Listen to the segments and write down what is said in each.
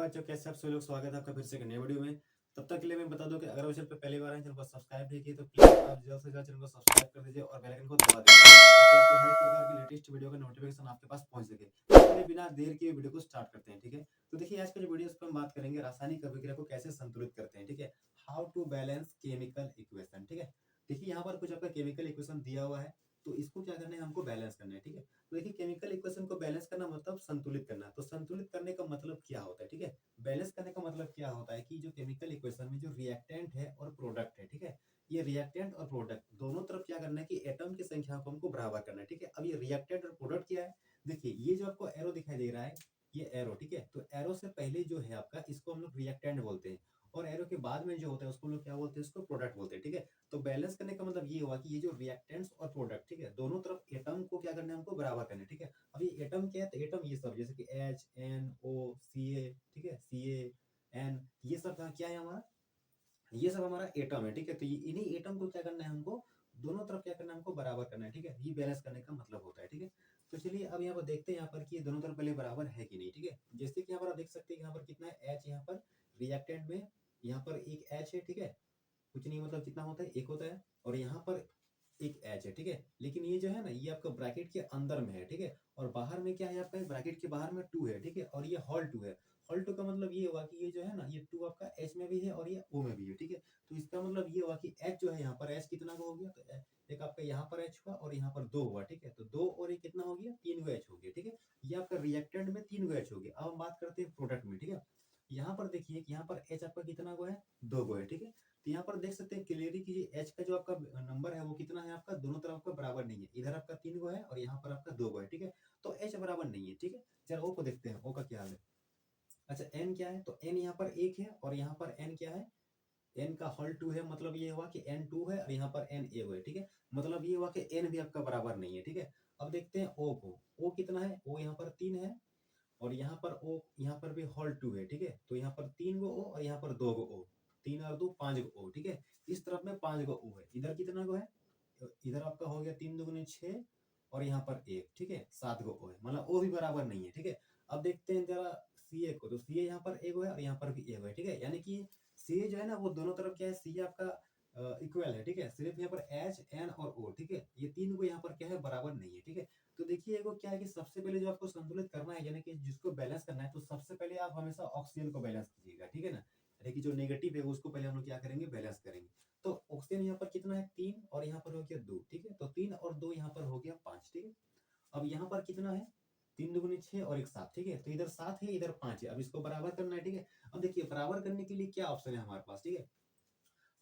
बच्चों, कैसे आप सभी लोग। स्वागत है आपका फिर से एक नए वीडियो में। तब तक के लिए मैं बता दूं कि अगर वो चैनल पे पहली बार आए, चैनल को सब्सक्राइब नहीं किए तो प्लीज आप जल्द से जल्द चैनल को सब्सक्राइब कर दीजिए और बेल आइकन को दबा दीजिए ताकि आपको हर एक प्रकार की लेटेस्ट वीडियो का नोटिफिकेशन आपके पास पहुंच सके। तो चलिए बिना देर किए वीडियो को स्टार्ट करते हैं, ठीक है। तो देखिए, आज का जो वीडियो है, इस पर हम बात करेंगे रासायनिक अभिक्रिया को कैसे संतुलित करते हैं, ठीक है। How to balance chemical equation, ठीक है। देखिए, यहाँ पर कुछ आपका केमिकल इक्वेशन दिया हुआ है, तो इसको क्या करना है, हमको बैलेंस करना है, ठीक है। तो देखिए, केमिकल इक्वेशन को बैलेंस करना मतलब संतुलित करना। तो संतुलित करने का मतलब क्या होता है, ठीक है। बैलेंस करने का मतलब क्या होता है कि जो केमिकल इक्वेशन में जो रिएक्टेंट है और प्रोडक्ट है, ठीक है, ये रिएक्टेंट और प्रोडक्ट दोनों तरफ क्या करना है कि एटम की संख्या को हमको बराबर करना है, ठीक है। अब ये रिएक्टेंट और प्रोडक्ट क्या है, देखिए ये जो आपको एरो दिखाई दे रहा है, ये एरो, ठीक है। तो एरो से पहले जो है आपका, इसको हम लोग रिएक्टेंट बोलते हैं, और एरो के बाद में जो होता है उसको हम लोग क्या बोलते हैं, उसको प्रोडक्ट बोलते हैं, ठीक है। तो बैलेंस करने का मतलब ये हुआ कि ये जो रिएक्टेंट्स और प्रोडक्ट, ठीक है, दोनों तरफ एटम को क्या करना है, हमको बराबर करना है, ठीक है। अब ये एटम क्या है, तो एटम ये सब जैसे कि एच एन ओ सी ए, ठीक है, सी ए एन, ये सब क्या है हमारा, ये सब हमारा एटम है, ठीक है। तो ये इन्हीं एटम को क्या करना है, हमको दोनों तरफ क्या करना है, हमको बराबर करना है, ठीक है। ये बैलेंस करने का मतलब होता है, ठीक है। तो चलिए अब यहाँ पर देखते हैं यहाँ पर कि ये दोनों तरफ पहले बराबर है कि नहीं, ठीक है। जैसे कि यहाँ पर आप देख सकते हैं यहाँ पर कितना है एच, यहाँ पर रिएक्टेंट में यहाँ पर एक एच है, ठीक है। कुछ नहीं, मतलब कितना होता है, एक होता है, और यहाँ पर एक एच है, ठीक है। लेकिन ये जो है ना, ये आपका ब्रैकेट के अंदर में है, ठीक है। और बाहर में क्या है आपका, ब्रैकेट के बाहर में टू है, ठीक है। और ये हॉल टू है। हॉल टू का मतलब ये हुआ कि ये जो है ना, ये टू आपका एच में भी है और ये ओ में भी है, ठीक है। तो इसका मतलब ये हुआ कि एच जो है यहाँ पर, एच कितना का हो गया, तो एक आपका यहाँ पर एच हुआ और यहाँ पर दो हुआ, ठीक है। तो दो और एक कितना हो गया, तीन गो एच हो गया, ठीक है। ये आपका रिएक्टेंट में तीन गो एच हो गया। अब हम बात करते हैं प्रोडक्ट में, ठीक है। यहाँ पर देखिए कि यहाँ पर एच आपका कितना गो है, दो गो है, ठीक है। तो यहाँ पर देख सकते हैं क्लियरली कि एच का जो आपका नंबर है वो कितना है आपका, दोनों तरफ का बराबर नहीं है। इधर आपका तीन गो है और यहाँ पर आपका दो गो है, ठीक है। तो एच बराबर नहीं है, ठीक है। चलो ओ को देखते हैं, ओ का क्या हाल है। अच्छा, एन क्या है, तो एन यहाँ पर एक है और यहाँ पर एन क्या है, एन का होल टू है। मतलब ये हुआ कि एन टू है और यहाँ पर एन ए है, ठीक है। मतलब ये हुआ कि एन भी आपका बराबर नहीं है, ठीक है। अब देखते हैं ओ को, ओ कितना है, ओ यहाँ पर तीन है और यहाँ पर ओ, यहाँ पर भी होल टू है, ठीक है। तो यहाँ पर तीन गो ओ और यहाँ पर दो गो ओ, तीन और दो पांच गो ओ, ठीक है। इस तरफ में पांच गो ओ है, इधर कितना गो है, इधर आपका हो गया तीन दुगुने छह और यहाँ पर एक, ठीक है, सात गो ओ है। मतलब ओ भी बराबर नहीं है, ठीक है। अब देखते हैं जरा सी ए को, तो सी ए यहाँ पर एक है और यहाँ पर भी एक है, ठीक है। यानी कि सी ए जो है ना, वो दोनों तरफ क्या है, सी ए आपका इक्वल है, ठीक है। सिर्फ यहाँ पर एच एन और ओ, ठीक है, ये तीन को यहाँ पर क्या है, बराबर नहीं है, ठीक है। तो देखिए एगो क्या है कि सबसे पहले जो आपको संतुलित करना है, यानी कि जिसको बैलेंस करना है, तो सबसे पहले आप हमेशा ऑक्सीजन को बैलेंस कीजिएगा, ठीक है ना। यानी कि जो नेगेटिव है उसको पहले हम लोग क्या करेंगे, बैलेंस करेंगे। तो ऑक्सीजन यहाँ पर कितना है, तीन, और यहाँ पर हो गया दो, ठीक है। तो तीन और दो यहाँ पर हो गया पांच, ठीक है। अब यहाँ पर कितना है, तीन दुगुने छह और एक सात, ठीक है। तो इधर सात है, इधर पांच है। अब इसको बराबर करना है, ठीक है। अब देखिए बराबर करने के लिए क्या ऑप्शन है हमारे पास, ठीक है।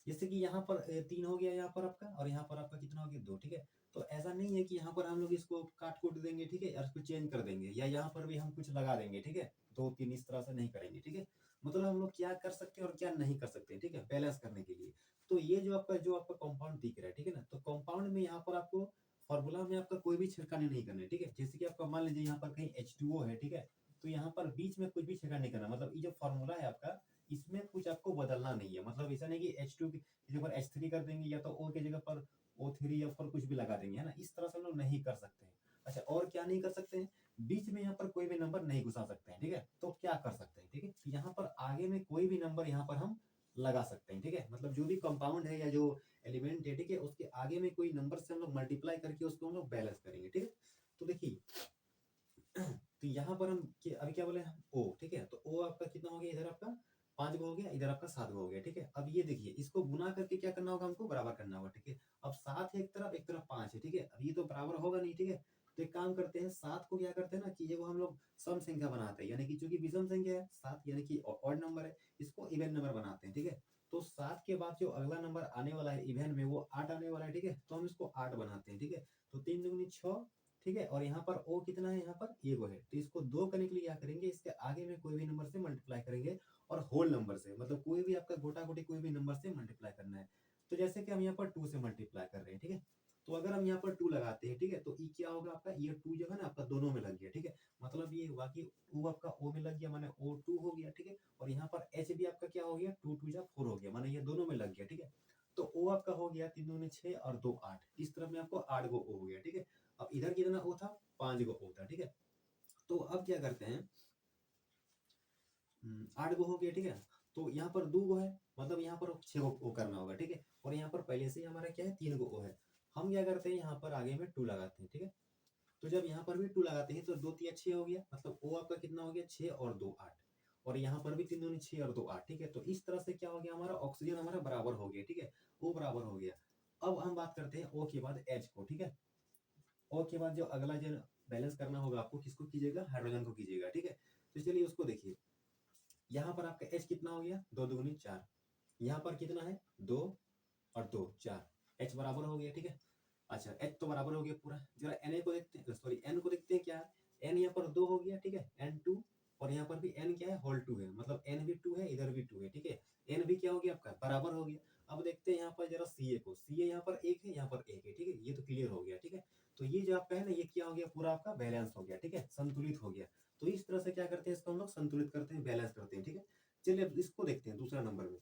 जैसे कि यहाँ पर तीन हो गया यहाँ पर आपका, और यहाँ पर आपका कितना हो गया, दो, ठीक है। तो ऐसा नहीं है कि यहाँ पर हम लोग इसको काट कूट देंगे, ठीक है, या इसको चेंज कर देंगे, या यहाँ पर भी हम कुछ लगा देंगे, ठीक है। दो तीन इस तरह से नहीं करेंगे, ठीक है। मतलब हम लोग क्या कर सकते हैं और क्या नहीं कर सकते, ठीक है, बैलेंस करने के लिए। तो ये जो आपका कंपाउंड दिख रहा है, ठीक है ना, तो कंपाउंड में यहाँ पर आपको फॉर्मूला में आपका कोई भी छिड़कानी नहीं करना है, ठीक है। जैसे कि आपका मान लीजिए यहाँ पर कहीं H2O है, ठीक है। तो यहाँ पर बीच में कुछ भी छिड़कान नहीं करना। मतलब ये जो फॉर्मूला है आपका, इसमें कुछ आपको बदलना नहीं है। मतलब ऐसा नहीं कि H2 की जगह पर H3 कर देंगे, या तो O की जगह पर O3 या फिर कुछ भी लगा देंगे, है ना। इस तरह से हम लोग नहीं कर सकते हैं। अच्छा, और क्या नहीं कर सकते हैं, बीच में यहाँ पर कोई भी नंबर नहीं घुसा सकते हैं, ठीक है। तो क्या कर सकते हैं, ठीक है, यहाँ पर आगे में कोई भी नंबर यहाँ पर हम लगा सकते हैं, ठीक है। मतलब जो भी कंपाउंड है या जो एलिमेंट है, ठीक है, उसके आगे में कोई नंबर से हम लोग मल्टीप्लाई करके उसको हम लोग बैलेंस करेंगे, ठीक है। तो देखिए तो यहाँ पर हम अभी क्या बोले हम, ओ, ठीक है। तो ओ आपका कितना हो गया, इधर आपका पांच गो हो गया, इधर आपका सात गो हो गया, ठीक है। अब ये देखिए, इसको गुना करके क्या करना होगा, हमको बराबर करना होगा, ठीक है। अब सात है एक तरफ पांच है, ठीक है। अब ये तो बराबर होगा नहीं, ठीक है। तो एक काम करते हैं, सात को क्या करते हैं ना कि ये वो हम लोग सम संख्या बनाते हैं, यानी कि चूंकि विषम संख्या है सात, यानी कि ऑड नंबर है, इसको इवन नंबर बनाते हैं, ठीक है। तो सात के बाद जो अगला नंबर आने वाला है इवन में, वो आठ आने वाला है, ठीक है। तो हम इसको आठ बनाते हैं, ठीक है। तो तीन दुगनी छह, ठीक है। और यहाँ पर ओ कितना है, यहाँ पर एगो है। तो इसको दो करने के लिए क्या करेंगे, इसके आगे में कोई भी नंबर से मल्टीप्लाई करेंगे, और होल नंबर से, मतलब कोई भी आपका गोटा गोटी कोई भी नंबर से मल्टीप्लाई करना है। तो जैसे कि हम यहाँ पर टू से मल्टीप्लाई कर रहे हैं, ठीक है। तो अगर हम यहाँ पर टू लगाते हैं, ठीक है, तो ई क्या होगा आपका, ये टू जो है ना आपका दोनों में लग गया, ठीक है। मतलब ये हुआ कि टू आपका ओ में लग गया, माने ओ टू हो गया, ठीक है। और यहाँ पर एच भी आपका क्या हो गया, टू टू जा फोर हो गया, माने ये दोनों में लग गया, ठीक है। तो ओ आपका हो गया तीन दूनी छह और दो आठ, इस तरफ में आपको आठ गो ओ हो गया, ठीक है। अब इधर कितना ओ था, पांच गो ओ था, ठीक है। तो अब क्या करते हैं, 8 गो हो गया, ठीक है। तो यहाँ पर 2 गो है, मतलब यहाँ पर 6 गो वो करना होगा, ठीक है। और यहाँ पर पहले से ही हमारा क्या है, 3 गो ओ है। हम क्या करते हैं, यहाँ पर आगे में 2 लगाते हैं, ठीक है। तो जब यहाँ पर भी 2 लगाते हैं तो 2 तिया 6 हो गया, मतलब ओ आपका कितना हो गया, 6 और 2 8। और यहाँ पर भी 3 दूनी 6 और 2 8, ठीक है। तो इस तरह से क्या हो गया, हमारा ऑक्सीजन हमारा बराबर हो गया, ठीक है। ओ बराबर हो गया। अब हम बात करते हैं ओ के बाद एच को, ठीक है। ओ के बाद जो अगला जो बैलेंस करना होगा आपको, किसको कीजिएगा, हाइड्रोजन को कीजिएगा, ठीक है। तो चलिए उसको देखिए। यहाँ पर आपका एच कितना हो गया, 2 दूनी 4। यहाँ पर कितना है, 2 और 2 4। एच बराबर हो गया, ठीक है। अच्छा, एच तो बराबर हो गया पूरा। जरा एन को देखते हैं, सॉरी एन को देखते हैं क्या है। एन यहाँ पर 2 हो गया, ठीक है, एन 2। और यहाँ पर भी एन क्या है, होल 2 है, मतलब एन भी 2 है, इधर भी 2 है, ठीक है। एन भी क्या हो गया आपका, बराबर हो गया। अब देखते हैं यहाँ पर जरा सी ए को। सी ए यहाँ पर 1 है, यहाँ पर 1 है, ठीक है। ये तो क्लियर हो गया, ठीक है। तो ये जो आपका है ना, ये क्या हो गया, पूरा आपका बैलेंस हो गया, ठीक है, संतुलित हो गया। तो इस तरह से क्या करते हैं, इसको हम लोग संतुलित करते हैं, बैलेंस करते हैं, ठीक है। चलिए अब इसको देखते हैं दूसरा नंबर में।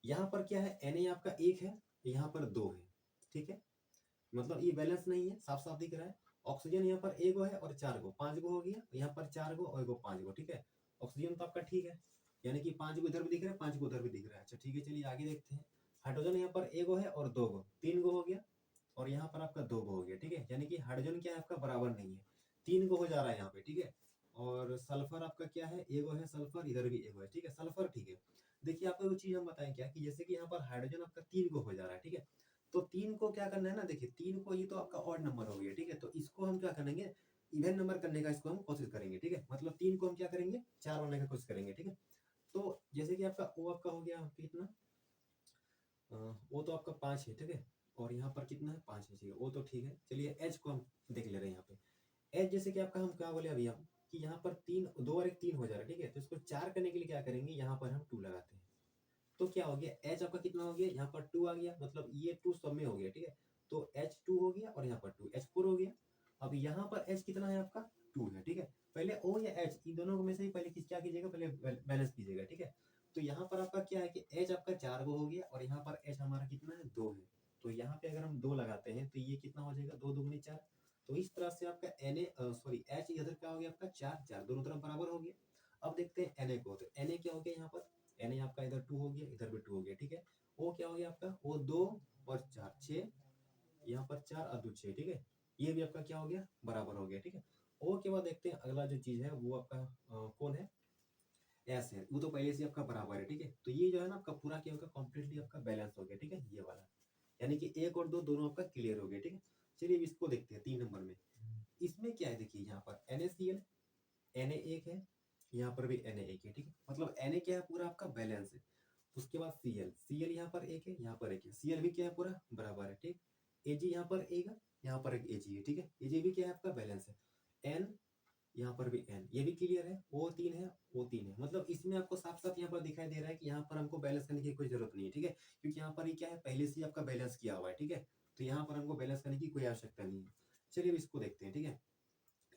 यहाँ पर क्या है, एन आपका 1 है, यहाँ पर 2 है, ठीक है। मतलब ये बैलेंस नहीं है, साफ साफ दिख रहा है। ऑक्सीजन यहाँ पर 1 गो है और 4 गो, 5 गो हो गया। यहाँ पर 4 गो और 5 गो, ठीक है। ऑक्सीजन तो आपका ठीक है, यानी कि 5 गो इधर भी दिख रहा है, 5 गो उधर भी दिख रहा है। अच्छा ठीक है, चलिए आगे देखते हैं। हाइड्रोजन यहाँ पर 1 गो है और 2 गो, 3 गो हो गया। और यहाँ पर आपका 2 गो हो गया, ठीक है। यानी कि हाइड्रोजन क्या है आपका, बराबर नहीं है, 3 गो हो जा रहा है यहाँ पे, ठीक है। और सल्फर आपका क्या है, 1 गो है सल्फर, इधर भी 1 गो है, ठीक है। सल्फर ठीक है। देखिए आपको वो चीज हम बताएं क्या, कि जैसे कि यहाँ पर हाइड्रोजन आपका 3 गो हो जा रहा है, ठीक है। तो 3 को क्या करना है ना, देखिए 3 को, ये तो आपका ऑड नंबर हो गया, ठीक है। तो इसको हम क्या करेंगे, इवन नंबर करने का इसको हम कोशिश करेंगे, ठीक है। मतलब 3 को हम क्या करेंगे, 4 बनाने की कोशिश करेंगे, ठीक है। तो जैसे कि आपका ओ आपका हो गया कितना, वो तो आपका 5 है, ठीक है। और यहाँ पर कितना है, 5 है, ठीक है, वो तो ठीक है। चलिए एच को हम देख ले रहे हैं यहाँ पे। एच जैसे कि आपका हम क्या बोले अभी हम, कि यहाँ पर 3, 2 और 1 3 हो जा रहा है, ठीक है। तो इसको 4 करने के लिए क्या करेंगे, यहाँ पर हम 2 लगाते हैं। तो क्या हो गया, एच आपका कितना हो गया, यहाँ पर 2 आ गया, मतलब ये 2 सब में हो गया, ठीक है। तो एच 2 हो गया और यहाँ पर 2 एच 4 हो गया। अब यहाँ पर एच कितना है आपका, 2 है, ठीक है। पहले ओ या एच, इन दोनों में से ही पहले किस क्या कीजिएगा, पहले बैलेंस कीजिएगा, ठीक है। तो यहाँ पर आपका क्या है कि एच आपका 4 गो हो गया और यहाँ पर एच हमारा कितना है, 2 है। तो यहाँ पे अगर हम 2 लगाते हैं तो ये कितना हो जाएगा, 2 दूनी 4। तो इस तरह से आपका एन ए, सॉरी एच इधर क्या हो गया आपका, 4 4 दोनों तरफ बराबर हो गया। अब देखते हैं एन ए को। तो एन ए क्या हो गया यहाँ पर, एन ए आपका इधर 2 हो गया, इधर भी 2 हो गया, ठीक है। ओ क्या हो गया आपका, ओ 2 और 4 6, यहाँ पर 4 और 2 6, ठीक है। ये भी आपका क्या हो गया, बराबर हो गया, ठीक है। ओ के बाद देखते हैं अगला जो चीज है वो आपका कौन है, एस है। वो तो पहले से आपका बराबर है, ठीक है। तो ये जो है ना आपका पूरा क्या होगा, कम्प्लीटली आपका बैलेंस हो गया, ठीक है, ये वाला। यानी कि 1 और 2 दोनों आपका क्लियर हो गया, ठीक है। चलिए अब इसको देखते हैं 3 नंबर में। इसमें क्या है, देखिए यहाँ पर NaCl, Na 1 है, यहाँ पर भी Na 1 है, ठीक है। मतलब Na क्या है, पूरा आपका बैलेंस है। उसके बाद Cl यहाँ पर 1 है, यहाँ पर 1 है। Cl भी क्या है, पूरा बराबर है, ठीक। Ag यहाँ पर 1 है, यहाँ पर एक Ag है, ठीक है। Ag भी क्या है आपका, बैलेंस है। N, यहाँ पर भी N, ये भी क्लियर है। O 3 है, O 3 है। मतलब इसमें आपको साफ साफ यहाँ पर दिखाई दे रहा है कि यहाँ पर हमको बैलेंस करने की कोई जरूरत नहीं है, ठीक है। क्योंकि यहाँ पर ये क्या है, पहले से ही आपका बैलेंस किया हुआ है, ठीक है। तो यहाँ पर हमको बैलेंस करने की कोई आवश्यकता नहीं है। चलिए अब इसको देखते हैं, ठीक है।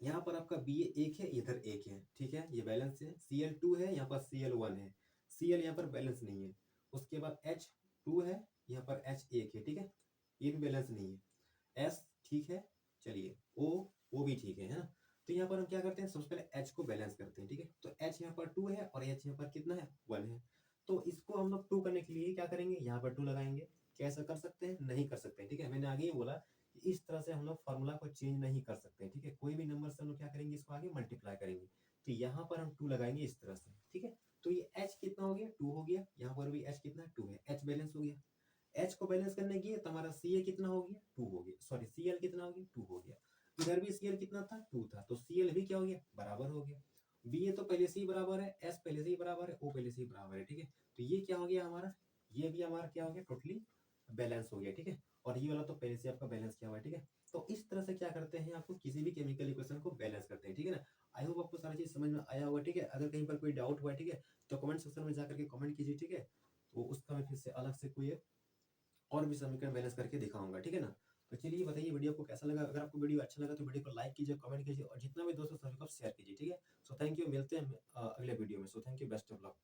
यहाँ पर आपका बी 1 है, इधर 1 है, ठीक है, ये बैलेंस है। Cl 2 है, यहाँ पर Cl 1 है। Cl यहाँ पर बैलेंस नहीं है। उसके बाद H 2 है, यहाँ पर H 1 है, ठीक है, ये भी बैलेंस नहीं है। S ठीक है। चलिए O भी ठीक है ना। तो यहाँ पर हम क्या करते हैं, सबसे पहले H को बैलेंस करते हैं, ठीक है। तो H यहाँ पर 2 है और H यहाँ पर कितना है, 1 है। तो इसको हम लोग 2 करने के लिए क्या करेंगे, यहाँ पर 2 लगाएंगे। कैसा कर सकते हैं, नहीं कर सकते, ठीक है। मैंने आगे ही बोला, इस तरह से हम लोग फार्मूला को चेंज नहीं कर सकते, ठीक है। कोई भी नंबर से हम लोग क्या करेंगे, इसको आगे मल्टीप्लाई करेंगे। तो यहाँ पर हम 2 लगाएंगे इस तरह से, ठीक है। तो ये H कितना हो गया, 2 हो गया। यहाँ पर भी H कितना है, 2 है। H बैलेंस हो गया। H को बैलेंस करने की तो हमारा Ca कितना हो गया, 2 हो गया। सॉरी Cl कितना हो गया, 2 हो गया। इधर भी Cl कितना था, 2 था। तो Cl भी क्या हो गया, बराबर हो गया। Ba तो पहले से ही बराबर है, S पहले से ही बराबर है, O पहले से ही बराबर है, ठीक है। तो ये क्या हो गया हमारा, ये भी हमारा क्या हो गया, टोटली बैलेंस हो गया, ठीक है। और ये वाला तो पहले से आपका बैलेंस किया हुआ है, ठीक है। तो इस तरह से क्या करते हैं, आपको किसी भी केमिकल इक्वेशन को बैलेंस करते हैं, ठीक है ना। आई होप आपको सारी चीज समझ में आया होगा, ठीक है। अगर कहीं पर कोई डाउट हुआ, ठीक है, तो कमेंट सेक्शन में जाकर के कमेंट कीजिए, ठीक है। तो उसका मैं फिर से अलग से कोई और भी समीकरण बैलेंस करके दिखाऊंगा, ठीक है ना। तो चलिए बताइए वीडियो को कैसा लगा। अगर आपको वीडियो अच्छा लगा तो वीडियो को लाइक कीजिए, कमेंट कीजिए और जितना भी दोस्तों सभी को शेयर कीजिए, ठीक है। सो थैंक यू, मिलते हैं अगले वीडियो में। So thank you, best of luck.